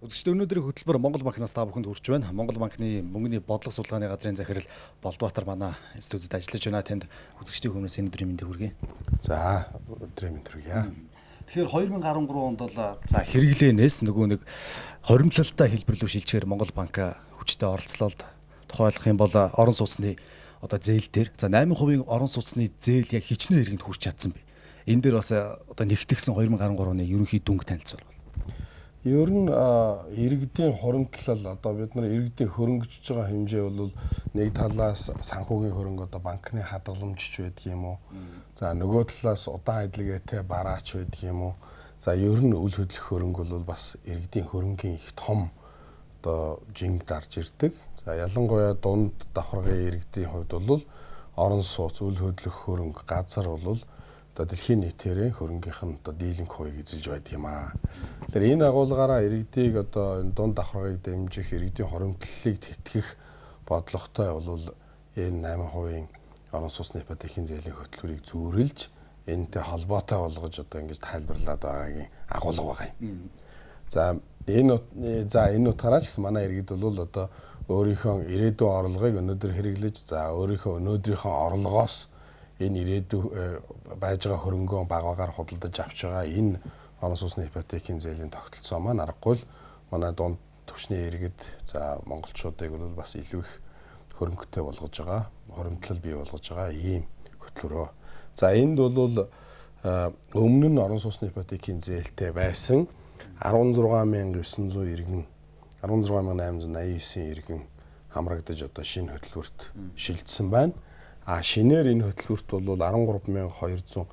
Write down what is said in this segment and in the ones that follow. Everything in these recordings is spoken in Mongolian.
Үзэгчдээ өнөөдрийн хөтөлбөр Монгол банкнаас та бүхэнд хүрч байна. Монгол банкны мөнгөний бодлого судалгааны газрын захирал Болдбаатар манай студид ажиллаж байна. Танд үзэгчдийн хүмүүст энэ өдрийн мэндийг хүргэе. За, өдрийн мэнд хүргье. Тэгэхээр 2013 онд бол за хэрэглээнээс нөгөө нэг хоримтлалтай хэлбэр рүү шилжчихээр Монгол банк хүчтэй оролцлоод тухайлах юм бол орон сууцны одоо зээл дээр за 8% орон сууцны зээл яг хичнээн хэрэгэнд хүрч чадсан бэ. Энэ дээр бас одоо нэгтгэгсэн 2013 оны ерөнхий дүнг танилцуулбал. Ер нь иргэдийн хуримтлал одоо бид нар иргэдийн хөрөнгөж байгаа хэмжээ бол нэг талаас санхүүгийн хөрөнгө одоо банкны хадгаламжч байдаг юм уу. За нөгөө талаас удаан хэдэлгээтэй бараач байдаг юм уу. За ер нь үл хөдлөх хөрөнгө бол бас иргэдийн хөрөнгийн их том одоо жинг дарж ирдэг. За ялангуяа дунд давхаргын иргэдийн хувьд бол орон сууц үл хөдлөх хөрөнгө газар бол дэлхийн нийтээрээ хөрөнгийнх нь одоо дийлэнх хувийг эзэлж байдаг юм аа. Тэгэхээр энэ агуулгаараа иргэдийг одоо энэ дунд давхаргыг дэмжих, иргэдийн хоримтлалыг тэтгэх бодлоготой бол энэ 8% орон сууцны ипотекийн зээлийн хөтөлбөрийг зүүрлж энэтэй холбоотой болгож одоо ингэж тайлбарлаад байгаагийн агуулга байгаа юм. За энэ утгаараа ч гэсэн манай иргэд бол одоо өөрийнхөө ирээдүйн орлогыг өнөөдөр хэрэглэж, за өөрийнхөө өнөөдрийнхөө орлогоос энэ ирээдүйн байж байгаа хөрөнгөө багаагаар худалдаж авч байгаа энэ орон сууцны ипотекийн зээлийн тогтолцоо маань аргагүй л манай дунд түвшний иргэд за монголчуудыг бол бас илүү их хөрөнгөтэй болгож байгаа, хоримтлал бий болгож байгаа ийм хөтөлбөрөө. За энд бол өмнө нь орон сууцны ипотекийн зээлтэй байсан 16900 иргэн 16889 иргэн хамрагдаж одоо шинэ хөтөлбөрт шилжсэн байна. Шинээр энэ хөтөлбөрт бол 13215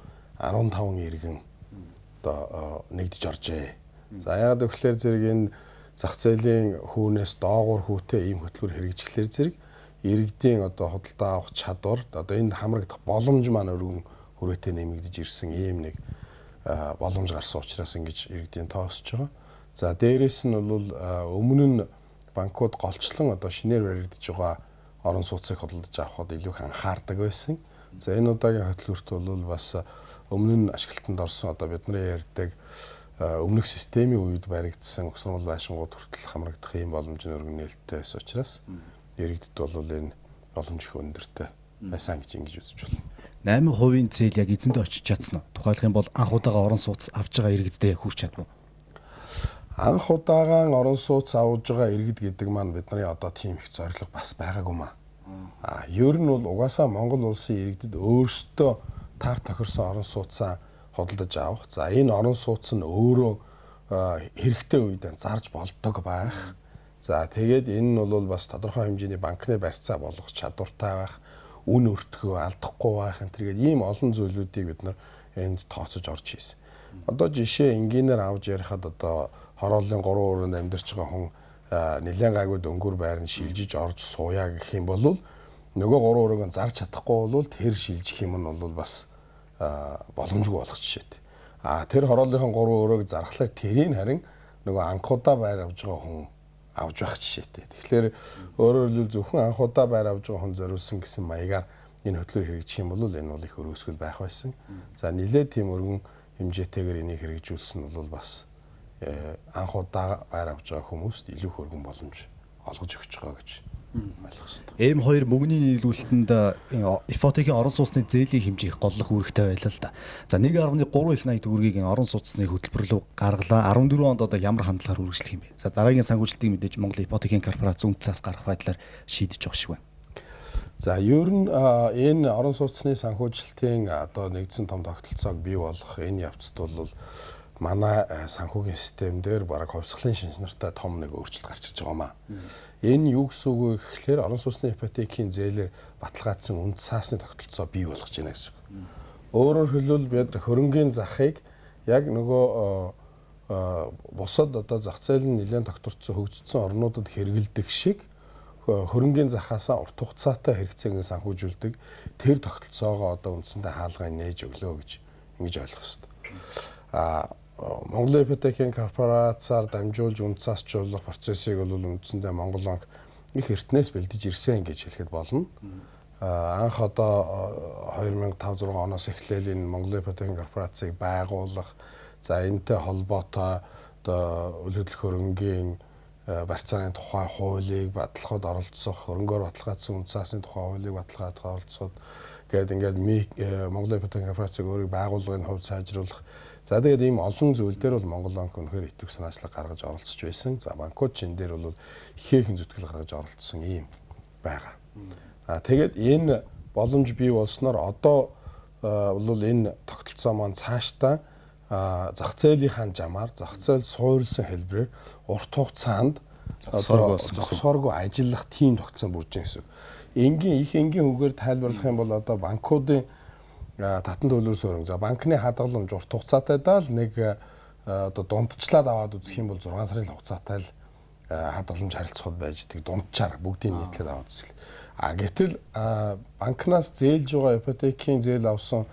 иргэн одоо нэгдэж оржээ. За яагаад гэвэл зэрэг энэ зах зээлийн хүүнээс доогуур хүүтэй ийм хөтөлбөр хэрэгжихлээр зэрэг иргэдийн одоо худалдаа авах чадвар одоо энэ хамрагдах боломж маань өргөн хүрээтэй нэмэгдэж ирсэн ийм нэг боломж гарсан учраас ингэж иргэдийн тоосч байгаа. За дээрэс нь бол өмнө нь банкуд голчлон одоо шинээр баригдаж байгаа орон сууцыг худалдаж авахд илүү их анхаардаг байсан. За энэ удаагийн хөтөлбөрт бол бас өмнө нь ашиглалтанд орсон одоо бидний ярьдаг өмнөх системийн үед баригдсан угсрал байшингууд хүртэл хамрагдах ийм боломж нь өргөн нээлттэй байсан учраас иргэдэд бол энэ боломж их өндөртэй байсан гэж ингэж үзэж байна. 8% зээл яг эзэндээ очиж чадсан уу? Тухайлах юм бол анх удаага орон сууц авч байгаа иргэдэд хүрч чадсан уу? Анх удаагаан орон сууц авж байгаа иргэд гэдэг маань бидний одоо тийм их зорилго бас байгаагүй маа. Ер нь бол угаасаа Монгол улсын иргэдэд өөрсдөө таар тохирсон орон сууцаа худалдаж авах. За энэ орон сууц нь өөрөө хэрэгтэй үед зарж болдог байх. За тэгээд энэ нь бол бас тодорхой хэмжээний банкны барьцаа болгох чадвартай байх, үн өртгөө алдахгүй байх энэ төргээд ийм олон зүйлүүдийг бид нар энд тооцож орж ийсэн. Одоо жишээ энгийнээр авч ярихад одоо хорооллын 3 өрөөнд амьдарч байгаа хүн нэлээд гайгүй дөнгөр байранд шилжиж орж сууя гэх юм бол нөгөө 3 өрөөг зарж чадахгүй бол тэр шилжих юм нь бол бас боломжгүй болох жишээтэй. Тэр хорооллынхон 3 өрөөг зархлаар тэрийг харин нөгөө анхудаа байр авж байгаа хүн авж байх жишээтэй. Тэгэхээр өөрөөр хэлбэл зөвхөн анхудаа байр авж байгаа хүн зориулсан гэсэн маягаар энэ хөтөлбөр хэрэгжих юм бол энэ бол их өрөөсгөл байх байсан. За нэлээд тийм өргөн хэмжээтэйгээр энийг хэрэгжүүлсэн нь бол бас анхудаа байр авж байгаа хүмүүст илүү хөргөн боломж олгож өгч байгаа гэж ойлгох хэрэгтэй. M2 мөнгөний нийлүүлэлтэнд ипотекийн орон сууцны зээлийн хэмжээ их голлох үүрэгтэй байлаа л да. За 1.3 их 80 төгрөгийг орон сууцны хөтөлбөр рүү гаргалаа. 14 онд одоо ямар хандлагаар үргэлжлэх юм бэ? За дараагийн санхүүжилтийг мэдээж Монгол ипотекийн корпорац үнд цаас гарах байдлаар шийдэж байгаа шиг байна. За ер нь энэ орон сууцны санхүүжилтийн одоо нэгдсэн том тогтолцоог бий болгох энэ явцад бол манай санхүүгийн систем дээр бараг хувьсгалын шинжнартай том нэг өөрчлөлт гарч ирж байгаа маа. Энэ юу гэсэн үг вэ гэхээр орон сууцны ипотекийн зээлээр баталгаажсан үнд цаасны тогтолцоо бий болгож байна гэсэн үг. Өөрөөр хэлбэл бид хөрөнгийн захыг яг нөгөө бусад одоо зах зээл нь нэлээд тогтворцсон хөгжсөн орнуудад хэрэгэлдэг шиг хөрөнгийн захаасаа урт хугацаатай хэрэгцээг санхүүжүүлдэг тэр тогтолцоогоо одоо үндсэндээ хаалгаа нээж өглөө гэж ингэж ойлгох хэрэгтэй. Монголын ипотекийн корпорацаар дамжуулж үнд цаасчлуулах процессыг бол үндсэндээ Монгол банк их эртнээс бэлдэж ирсэн гэж хэлэхэд болно. Анх одоо 2005-6 оноос эхлээл энэ Монголын ипотекийн корпорацийг байгуулах, за энэтэй холбоотой одоо үйл хөдлөх хөрөнгийн барьцааны тухай хуулийг баталгахад оролцох, хөрөнгөөр баталгаажсан үнд цаасны тухай хуулийг баталгаахад оролцоход гээд ингээд Монголын ипотекийн корпорацийг өөрийг байгууллагын хувьд сайжруулах. За тэгээд ийм олон зүйл дээр бол Монгол банк үнэхээр итгэх санаачлаг гаргаж оролцож байсан. За банкуд чин дээр бол ихээхэн зүтгэл гаргаж оролцсон ийм байгаа. Тэгээд энэ боломж бий болсноор одоо бол энэ тогтолцоо маань цаашдаа зах зээлийнхаа жамаар зах зээл суурилсан хэлбэрээр урт хугацаанд зогсооргүй ажиллах тийм тогтолцоо бүрж байгаа гэсэн. Энгийн үгээр тайлбарлах юм бол одоо банкуудын татан төлбөрөөс өрнө. За банкны хадгаламж урт хугацаатай даал нэг одоо дундчлаад аваад үзэх юм бол 6 сарын хугацаатай л хадгаламж харилцагууд байж идэг дундчаар бүгдийг нийтлээд аваад үзэх. Гэтэл банкнаас зээлж байгаа ипотекийн зээл авсан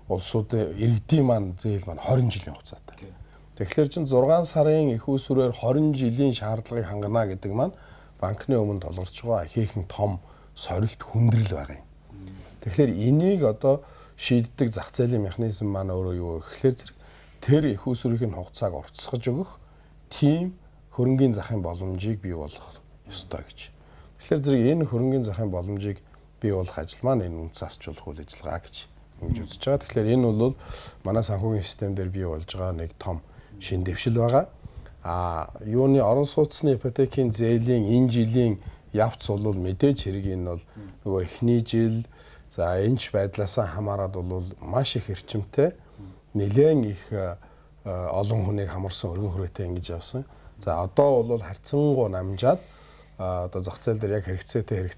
улсуудын иргэдийн маань зээл маань 20 жилийн хугацаатай. Тэгэхээр чин 6 сарын их усрээр 20 жилийн шаардлагыг хангана гэдэг маань банкны өмнө толгорч байгаа ихээхэн том сорилт хүндрэл байгаа юм. Тэгэхээр энийг одоо шийддэг зах зээлийн механизм маань өөрөө юу гэхээр зэрэг тэр их усрийн хугацааг уртсгаж өгөх тийм хөрөнгийн захын боломжийг бий болгох ёстой гэж. Тэгэхээр зэрэг энэ хөрөнгийн захын боломжийг бий болгох ажил маань энэ үнд засчлуулах үйл ажиллагаа гэж ингэж үзэж байгаа. Тэгэхээр энэ бол манай санхүүгийн систем дээр бий болж байгаа нэг том шин дэвшил байгаа. Юуны орон сууцны ипотекийн зээлийн энэ жилийн явц бол мэдээж хэрэг энэ бол нөгөө эхний жил за энэч байдлаасаа хамаарат бол маш их эрчимтэй нэлээд их олон хүнийг хамарсан өргөн хүрээтэй ингэж явсан. За одоо бол харьцангуй намжаад одоо зах зээл дээр яг хэрэгцээтэй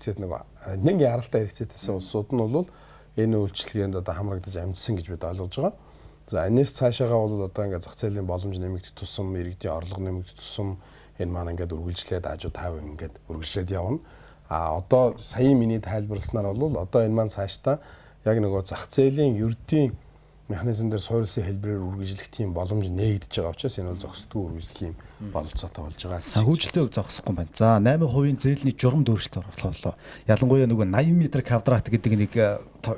нэг яралтай хэрэгцээтэйсэн улсууд нь бол энэ үйлчлэгээнд одоо хамрагдаж амжсан гэж бид ойлгож байгаа. За энэс цаашаагаа бол одоо ингээд зах зээлийн боломж нэмэгдэх тусам, иргэдийн орлого нэмэгдэх тусам энэ маань ингээд үргэлжлээд ажуу тав ингээд үргэлжлээд явна. Одоо саяын миний тайлбарласнаар бол одоо энэ маань цаашдаа яг нөгөө зах зээлийн ердийн механизм дээр суурилсан хэлбэрээр үргэлжлэх тийм боломж нээгдэж байгаа учраас энэ бол зогсолтгүй үргэлжлэх юм бололцоотой болж байгаа. Санхүүжилтээ зогсохгүй байна. За 8% зээлийн журам дөөрөлт орлоо. Ялангуяа нөгөө 80 м квадрат гэдэг нэг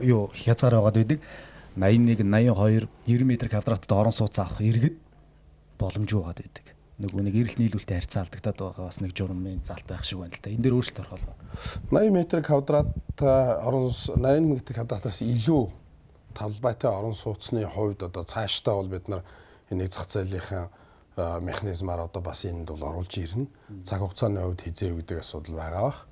юу хязгаар байгаад байдаг. 81, 82, 90 м квадратад орон сууц авах иргэд боломжгүй байгаад байдаг. Нөгөө нэг эрэлт нийлүүлэлтэд харьцаалдагдаад байгаа бас нэг журмын залт байх шиг байна л да. Энэ дээр өөрчлөлт орох болов. 80 м квадрат орон 80 м квадратаас илүү талбайтай орон сууцны хувьд одоо цаашдаа бол бид нар энийг зах зээлийнхаа механизмаар одоо бас энд бол оруулж ирнэ. Цаг хугацааны хувьд хизээ гэдэг асуудал байгаа бах.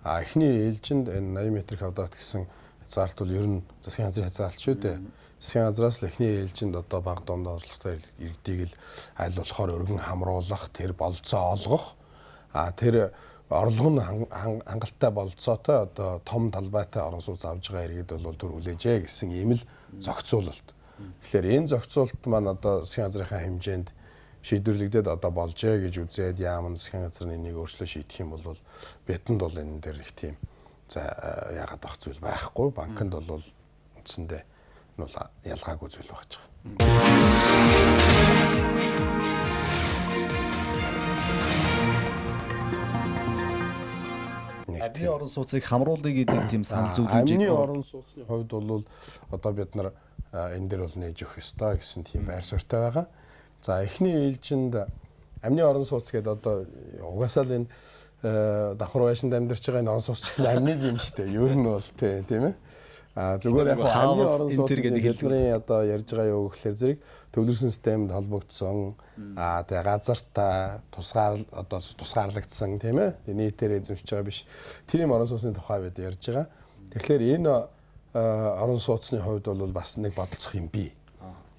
Эхний ээлжинд энэ 80 м квадрат гэсэн хязгаарлалт бол ер нь засгийн газрын хязгаарлалт шүү дээ. Засгийн газраас л эхний ээлжинд одоо баг дунд орлоготой иргэдийг л аль болохоор өргөн хамруулах, тэр болцоо олгох, тэр орлого нь хангалттай болцоотой одоо том талбайтай орон сууц авж байгаа иргэд бол төр хүлээжээ гэсэн ийм л зохицуулалт. Тэгэхээр энэ зохицуулалт маань одоо засгийн газрынхаа хэмжээнд шийдвэрлэгдээд одоо болжээ гэж үзээд яаман засгийн газрын энийг өөрчлөө шийдэх юм бол бидэнд бол энэ дээр их тийм за яагаад байх зүйл байхгүй. Банкнд бол үндсэндээ нь бол ялгаагүй зүйл байж байгаа. Амны орон сууцыг хамруулъя гэдэг тийм санал зөвлөж амны орон сууцны хувьд бол одоо бид нар энэ дээр бол нээж өгөх ёстой гэсэн тийм байр суурьтай байгаа. За эхний ээлжинд амны орон сууц гэдэг одоо угаасаа л энэ давхар байшинд амьдарч байгаа энэ орон сууц гэсэн амны юм шүү дээ. Ер нь бол тийм ээ. Зүгээр яг амны орон сууц гэдэг хэлбэрийн одоо ярьж байгаа юу гэхээр зэрэг төвлөрсөн системд холбогдсон тэгээ газартаа тусгаарлагдсан тийм ээ нийтээр эзэмшиж байгаа биш тийм орон сууцны тухай бид ярьж байгаа. Тэгэхээр энэ орон сууцны хувьд бол бас нэг бодолцох юм бий.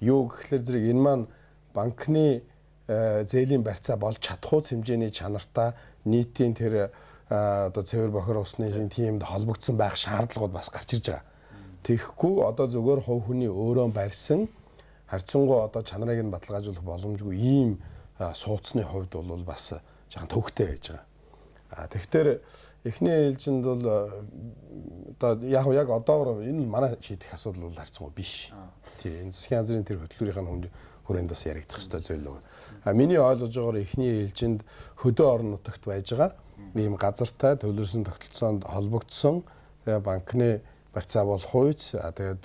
Юу гэхээр зэрэг энэ маань банкны зээлийн барьцаа болж чадах хэмжээний чанартай нийтийн тэр одоо цэвэр бохир усны тиймд холбогдсон байх шаардлагууд бас гарч ирж байгаа. Тэгэхгүй одоо зөвхөн хувь хүний өөрөө барьсан харьцангуй одоо чанарыг нь баталгаажуулах боломжгүй ийм сууцны хувьд бол бас жоохон төвхтэй байж байгаа. Тэгэхээр эхний ээлжинд бол одоо яг одоогор энэ манай шийдэх асуудал бол харьцангуй биш. Тийм энэ засгийн газрын тэр хөтөлбөрийн хүрээнд бас яригдах ёстой зүйл байна. Миний ойлгож байгаагаар эхний ээлжинд хөдөө орон нутагт байж байгаа ийм газартай төлөрсөн тогтолцоонд холбогдсон тэгээ банкны барьцаа болох үед тэгээд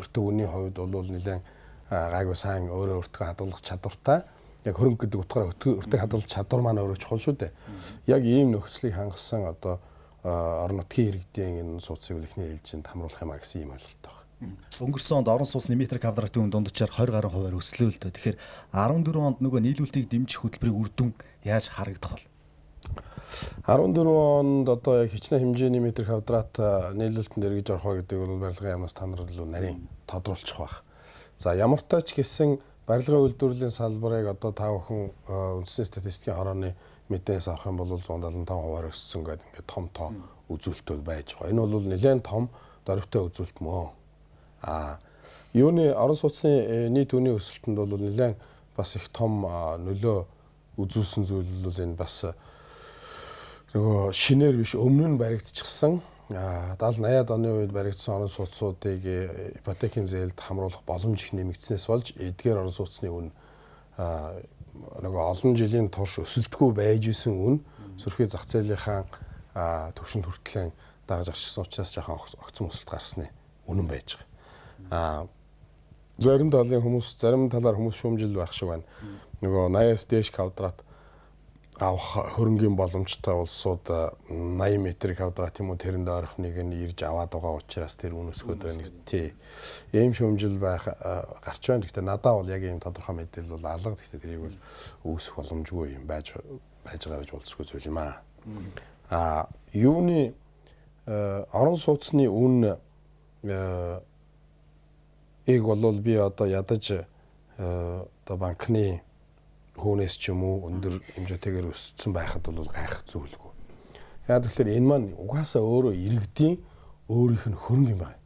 өртөг үнийн хувьд бол нэлээд гайгүй сайн өөрөө өөртөө хадгалах чадвартай яг хөрөнгө гэдэг утгаараа өртөг хадгалах чадвар маань өөрөө чухал шүү дээ. Яг ийм нөхцөлийг хангасан одоо орон нутгийн иргэдийн энэ суудсыг ихний ээлжинд хамруулах юм а гэсэн ийм ойлголт байна. Өнгөрсөн онд орон сууцны метр квадратын дундчаар 20 гаруй хувиар өслөө л дөө. Тэгэхээр 14 онд нөгөө нийлүүлэлтийг дэмжих хөтөлбөрийн үр дүн яаж харагдах вэ? 14 онд одоо яг хичнээн хэмжээний метр квадрат нийлүүлэлтэнд эргэж орох гэдэг бол барилгын яамнаас та нар илүү нарийн тодруулчих байх. За ямар ч тач гэсэн барилгын үйлдвэрлэлийн салбарыг одоо та бүхэн үндэсний статистикийн хорооны мэдээс авах юм бол 175% өссөн гэдэг ингээд том үзүүлэлтүүд байж байгаа. Энэ бол нэлээд том дөрвтэй үзүүлэлт мөө. Юуны орон сууцны нийт үнийн өсөлтөнд бол нэлээд бас их том нөлөө үзүүлсэн зүйл бол энэ бас нөгөө шинээр биш өмнө нь баригдчихсан 70-80-ад оны үед баригдсан орон сууцуудыг ипотекийн зээлд хамруулах боломж их нэмэгдснээс болж эдгээр орон сууцны үн нөгөө олон жилийн турш өсөлтгүй байж исэн үн сөрхий зах зээлийнхаа төвшөнд хүртлэн дагаж арчсан учраас жоохон огцом өсөлт гарсны үнэн байж байгаа. Зарим талаар хүмүүс шүүмжил байх шиг байна. Нөгөө 80-аас дээш квадрат авах хөрөнгийн боломжтой улсууд 80 м квадрат юм уу тэрэнд ойрхоныг нь ирж аваад байгаа учраас тэр үн өсгöd байна. Тий. Ийм шүүмжил байх гарч байна. Гэхдээ надад бол яг ийм тодорхой мэдээлэл бол алга. Гэхдээ тэрийг бол үүсэх боломжгүй юм байж байгаа гэж болцсгүй зүйл юм аа. Юуны орон сууцны үн бол би одоо ядаж одоо банкны хүнээс ч юм уу өндөр хэмжээтэйгээр өссөн байхад бол гайхах зүйлгүй. Яг тэгэхээр энэ маань угаасаа өөрөө иргэдийн өөрийнх нь хөрөнгө юм байна.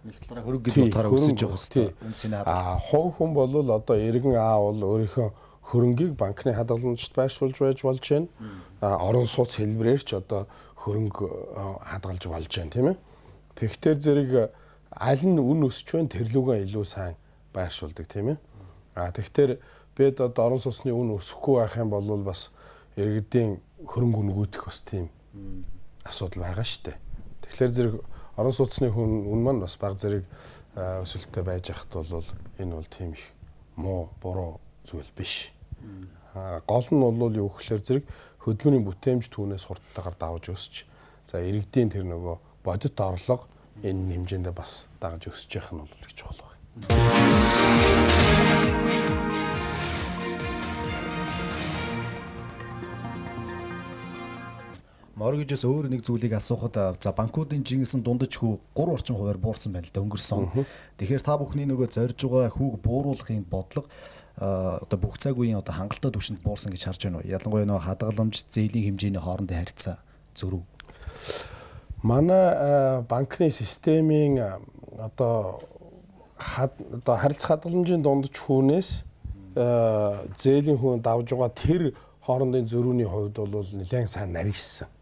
Нэг талаараа хөрөнгө гэдэг утгаараа өсөж байгаа хэвээр үнцний хадгалах. Хувь хүн бол одоо иргэн бол өөрийнхөө хөрөнгийг банкны хадгаламжт байршуулж байж болж байна. Орон сууц хэлбэрээр ч одоо хөрөнгө хадгалж болж байна, тийм ээ. Тэгтэр зэрэг аль нь үн өсч байна тэрлүүгээ илүү сайн байршуулдаг, тийм ээ. Тэгтэр бид одоо орон сууцны үн өсөхгүй байх юм бол бас иргэдийн хөрөнгө үнгүйдэх бас тийм асуудал байгаа шүү дээ. Тэгэхээр зэрэг орон сууцны үн маань бас баг зэрэг өсөлттэй байж хат бол энэ бол тийм их муу буруу зүйл биш. Гол нь бол юу гэхээр зэрэг хөдөлмөрийн бүтээмж түүнээс хурдтайгаар давж өсч за иргэдийн тэр нөгөө бодит орлого энэ хэмжээндээ бас дагаж өсөж явах нь бол их чухал байна. Моргижээс өөр нэг зүйлийг асуухад за банкуудын жингэсэн дундаж хүү 3 орчим хувиар буурсан байна л да өнгөрсөн. Тэгэхээр та бүхний нөгөө зорж байгаа хүүг бууруулахын бодлого одоо бүх цаг үеийн одоо хангалттай түвшинд буурсан гэж харж байна уу? Ялангуяа нөгөө хадгаламж, зээлийн хэмжээний хоорондын харьцаа зөрүү. Манай банкны системийн одоо харилцах хадгаламжийн дундаж хүүнээс зээлийн хүн давж байгаа тэр хоорондын зөрүүний хувьд бол нэлээд сайн нарийсан.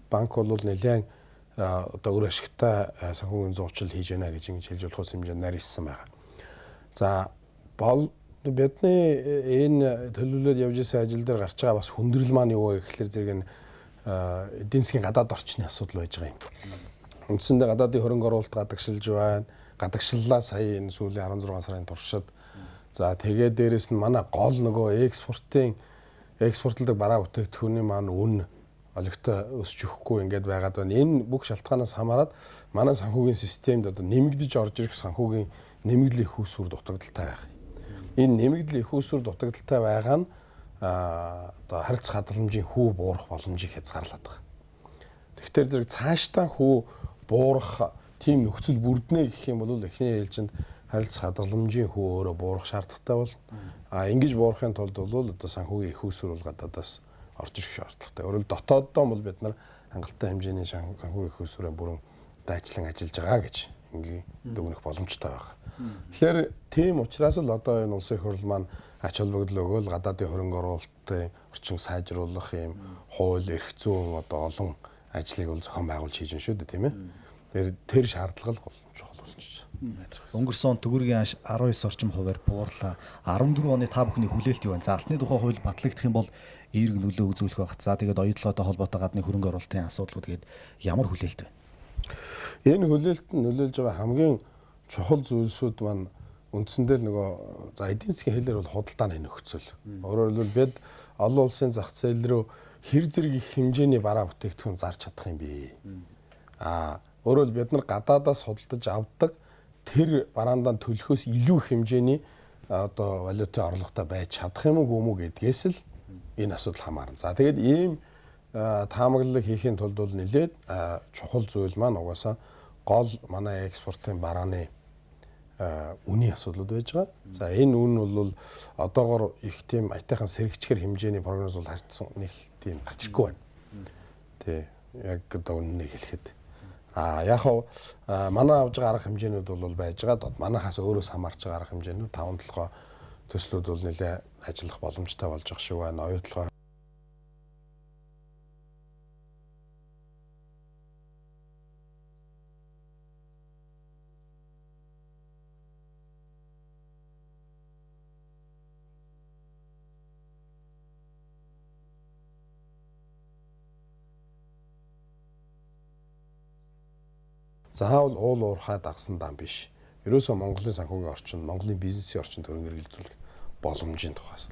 Банк бол нэлээд одоо өөр ашигтай санхүүгийн зурчил хийж байна гэж ингэж хэлж болох хэмжээнд нарийсан байгаа. За бидний энэ төлөвлөлөд явж исэн ажил дээр гарч байгаа бас хүндрэл маань юу вэ гэхээр зэрэг энэ эдийн засгийн гадаад орчны асуудал байж байгаа юм. Үндсэндээ гадаадын хөрөнгө оруулалт гадагшилж байна. Гадагшиллаа сая энэ сүүлийн 16 сарын туршид. За тэгээд дээрэс нь манай гол нөгөө экспортлдог бараа бүтээгдэхүүний маань үн олигтой өсч өгөхгүй ингээд байгаад байна. Энэ бүх шалтгаанаас хамаарат манай санхүүгийн системд одоо нэмэгдэж орж ирэх санхүүгийн нэмэгдлийн их усүр дутагдaltaй байх. Энэ нэмэгдлийн их усүр дутагдaltaй байгаа нь одоо харилцах хадгаламжийн хүү буурах боломжийг хязгаарлаад байгаа. Тэгэхээр зэрэг цаашдаа хүү буурах тийм нөхцөл бүрднэ гэх юм бол эхний ээлжинд харилцах хадгаламжийн хүү өөрөө буурах шаардлагатай бол ингэж буурахын тулд бол одоо санхүүгийн их усүр бол гадаадаас орж ирэх шаардлагатай. Өөрөөр дотооддоо бол бид нар хангалттай хэмжээний санхүүгийн их усүрээ бүрэн дайчлан ажиллаж байгаа гэж ингийн дүгнэх боломжтой байна. Тэгэхээр тийм учраас л одоо энэ улсын их хурл маань ач холбогдол өгөөл гадаадын хөрөнгө оруулалтын орчин сайжруулах юм хууль эрх зүйн одоо олон ажлыг бол зохион байгуулж хийж байна шүү дээ, тийм ээ. Тэр шаардлага бол чухал болж байна. Өнгөрсөн он төгрөгийн аш 19 орчим хувиар буурлаа. 14 оны та бүхний хүлээлт юу вэ? За алтны тухай хууль батлагдах юм бол эерэг нөлөө үзүүлэх байх. За тэгээд оюутлоготой холбоотой гадны хөрөнгө оруулалтын асуудлууд гээд ямар хүлээлт вэ? Энэ хүлээлт нь нөлөөлж байгаа хамгийн чухал зүйлсүүд маань үндсэндээ л нөгөө за эдийн засгийн хэлээр бол худалдааны нөхцөл. Өөрөөр хэлбэл бид олон улсын зах зээл рүү хэр зэрэг их хэмжээний бараа бүтээгдэхүүн зарж чадах юм бэ? Өөрөөр бид нар гадаадаас худалдаж авдаг тэр бараандаа төлөхөөс илүү их хэмжээний одоо валютын орлоготой байж чадах юм уу гэдгээс л энэ асуудал хамаарна. За тэгээд ийм таамаглалыг хийхин тулд бол нэлээд чухал зүйл маань угаасаа гол манай экспортын барааны үнийн асуудлууд байж байгаа. За энэ үн бол одоогоор их тийм аятайхан сэргичгэр хэмжээний прогноз бол харьцсан нэг тийм гарч ирэхгүй байна. Тий, яг одоо үннийг хэлэхэд. Яг хав манай авж байгаа арга хэмжээнүүд бол байж байгаа. Манайхаас өөрөөс хамаарч байгаа арга хэмжээнүүд 5-7 төслүүд бол нэлээ ажиллах боломжтой болж байгаа шүү байна. Оюутлогоо заавал уул уурхай дагсан дан биш. Ерөөсөө Монголын санхүүгийн орчин, Монголын бизнесийн орчин төрөнг хэрэгжүүлэх боломжийн тухайс.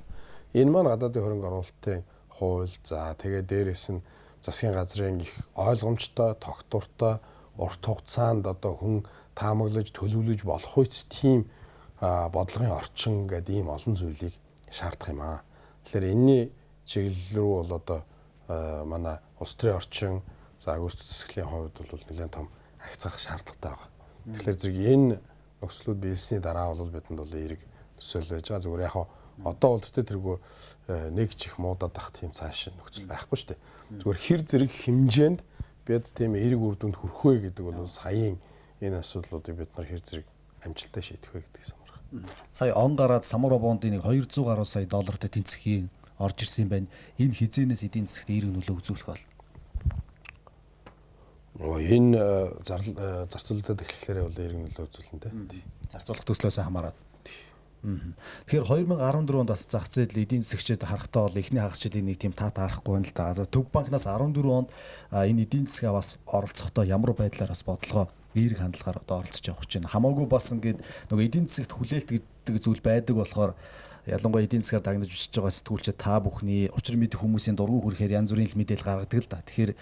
Энэ маань гадаадын хөрөнгө оруулалтын хууль, за тэгээд дээрээс нь засгийн газрын их ойлгомжтой, тогтвортой, урт хугацаанд одоо хүн таамаглаж, төлөвлөж болох үс тийм бодлогын орчин гэдэг ийм олон зүйлийг шаардах юм аа. Тэгэхээр энэний чиглэл рүү бол одоо манай улс төрийн орчин, за агуулгач засаглалын хувьд бол нэлээд том акцах шаардлагатай байна. Тэгэхээр зэрэг энэ нөхцлүүд биелсний дараа бол бидэнд бол эерэг төсөөл байж байгаа. Зүгээр яг одоо бол төдөө тэргүй нэг ч их муудаад ах тийм цааш нөхцөл байхгүй шүү дээ. Зүгээр хэр зэрэг хэмжээнд бид тийм эерэг үр дүнд хүрэх вэ гэдэг бол саяын энэ асуудлуудыг бид нар хэр зэрэг амжилттай шийдэх вэ гэдгийг самарх. Сая он гараад Самура бондын нэг 200 гаруй сая доллартай тэнцэхийн орж ирсэн юм байна. Энэ хизээнээс эдийн засагт эерэг нөлөө үзүүлэх бол энэ зарцуулалтад эхлэхээр бол эерэг нөлөө үзүүлнэ дээ. Зарцуулах төслөөс хамаарат. Тэгэхээр 2014 онд бас зах зээл эдийн засагчид харахтаа бол эхний хагас жилийн нэг тийм таата харахгүй байна л да. Төв банкнаас 14 онд энэ эдийн засгаа бас оролцохдоо ямар байдлаар бас бодлогоо эерэг хандлагаар одоо оролцож явах гэж байна. Хамаагүй бас ингээд нөгөө эдийн засагт хүлээлт гэдэг зүйл байдаг болохоор ялангуяа эдийн засгаар дагнаж бичиж байгаа сэтгүүлчид та бүхний учир мэдэх хүмүүсийн дургу хүрэхээр янз бүрийн мэдээлэл гаргадаг л да. Тэгэхээр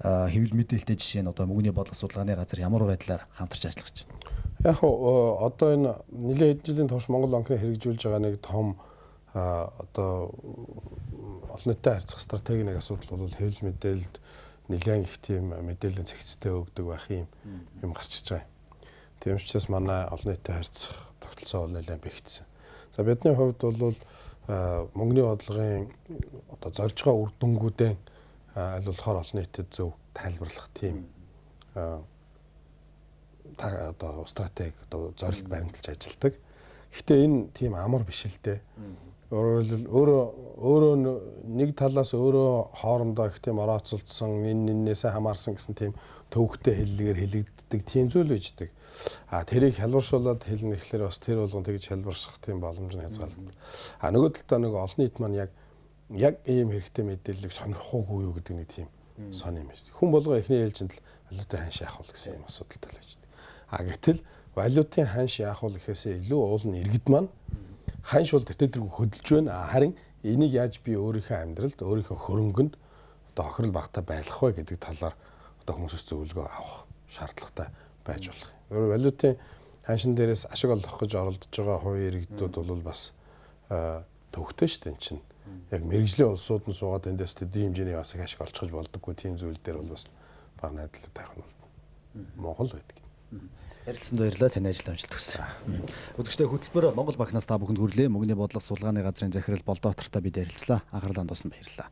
хэвлэл мэдээлэлтэй жишээ нь одоо мөнгөний бодлого судалгааны газар ямар байдлаар хамтарч ажиллах гэж байна. Яг одоо энэ нэлээд хэдэн жилийн турш Монгол банкны хэрэгжүүлж байгаа нэг том одоо олон нийтэд харьцах стратегийн нэг асуудал бол хэвлэл мэдээлэлд нэлээд их тийм мэдээллийн цэгцтэй өгдөг байх юм гарч иж байгаа. Тийм учраас манай олон нийтэд харьцах тогтолцоо бол нэлээд бэхжсэн. За бидний хувьд бол мөнгөний бодлогын одоо зорж байгаа үр дүнгуудын аль болохоор олон нийтэд зөв тайлбарлах тийм одоо стратеги одоо зорилт баримталж ажилладаг. Гэхдээ энэ тийм амар биш л дээ. Өөрөө нэг талаас өөрөө хоорондоо их тийм орооцолдсон, энээсээ хамаарсан гэсэн тийм төвөгтэй хэллэгээр хэлэгддэг тийм зүйл байждаг. Тэрийг хялбаршуулад хэлнэ гэхлээр бас тэр болгон тэгж хялбарших тийм боломж нь хязгаарлалт. Нөгөө талдаа нэг олон нийт маань яг ийм хэрэгтэй мэдээллийг сонирхоогүй юу гэдэг нэг тийм сони юм байна. Хүн болго эхний ээлжинд л валютын ханш яах вэ гэсэн юм асуудалтай л байждаг. Гэтэл валютын ханш яах вэ гэхээсээ илүү уул нь иргэд маань ханш бол тэтгэрэг хөдөлж байна. Харин энийг яаж би өөрийнхөө амьдралд, өөрийнхөө хөрөнгөнд одоо хохирол багтаа байлгах вэ гэдэг талаар одоо хүмүүсээс зөвлөгөө авах шаардлагатай байж болох юм. Валютын ханшин дээрээс ашиг олох гэж оролдож байгаа хувийн иргэдүүд бол бас төвхтэй шүү дээ энэ чинь. Яг мэрэгжлийн улсууд нь суугаад эндээс төдий хэмжээний бас ашиг олцохж болдоггүй тийм зүйл дээр бол бас бага найдвартай тайх нь бол Монгол байдаг. Ярилцсанд баярлалаа. Таны ажил амжилт хүсье. Үзэгчдээ хөтөлбөр Монгол банкнаас та бүхэнд хүрэлээ. Мөнгөний бодлого судалгааны газрын захирал Болдоотартай бид ярилцлаа. Анхаарлаа хандуулсан баярлалаа.